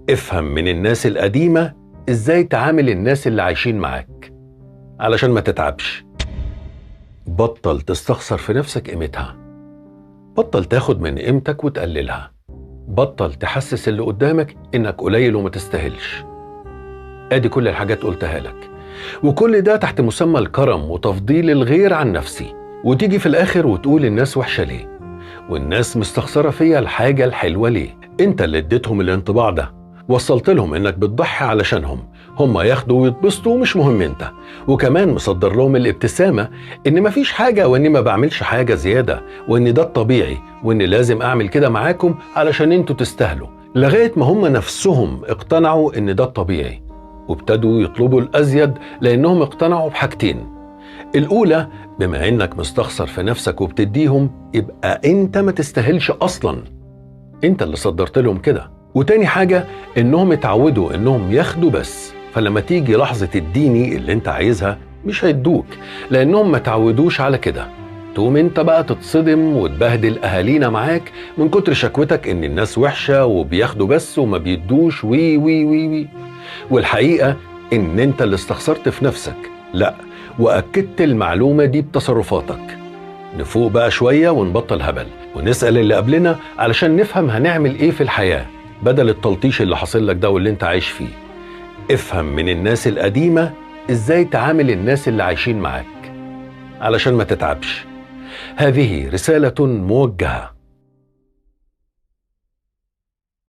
افهم من الناس القديمة ازاي تعامل الناس اللي عايشين معاك علشان ما تتعبش. بطل تستخسر في نفسك قيمتها، بطل تاخد من قيمتك وتقللها، بطل تحسس اللي قدامك انك قليل وما تستاهلش. ادي كل الحاجات قلتها لك، وكل ده تحت مسمى الكرم وتفضيل الغير عن نفسي، وتيجي في الاخر وتقول الناس وحشة ليه والناس مستخسرة فيا الحاجة الحلوة ليه. انت اللي اديتهم الانطباع ده، وصلت لهم انك بتضحي علشانهم، هم ياخدوا ويتبسطوا مش مهم انت، وكمان مصدر لهم الابتسامة ان مفيش حاجة واني ما بعملش حاجة زيادة وان ده الطبيعي واني لازم اعمل كده معاكم علشان انتوا تستاهلوا، لغاية ما هم نفسهم اقتنعوا ان ده الطبيعي وابتدوا يطلبوا الازيد لانهم اقتنعوا بحاجتين. الاولى، بما انك مستخسر في نفسك وبتديهم يبقى انت ما تستاهلش اصلا، انت اللي صدرت لهم كده. وتاني حاجة، انهم اتعودوا انهم ياخدوا بس، فلما تيجي لحظة الديني اللي انت عايزها مش هيدوك لانهم ما تعودوش على كده. تقوم انت بقى تتصدم وتبهدل اهالينا معاك من كتر شكوتك ان الناس وحشة وبياخدوا بس وما بيدوش وي وي وي وي. والحقيقة ان انت اللي استخسرت في نفسك، لا، واكدت المعلومة دي بتصرفاتك. نفوق بقى شوية ونبطل هبل ونسأل اللي قبلنا علشان نفهم هنعمل ايه في الحياة بدل التلطيش اللي حاصل لك ده واللي انت عايش فيه. افهم من الناس القديمة ازاي تعامل الناس اللي عايشين معاك علشان ما تتعبش. هذه رسالة موجهة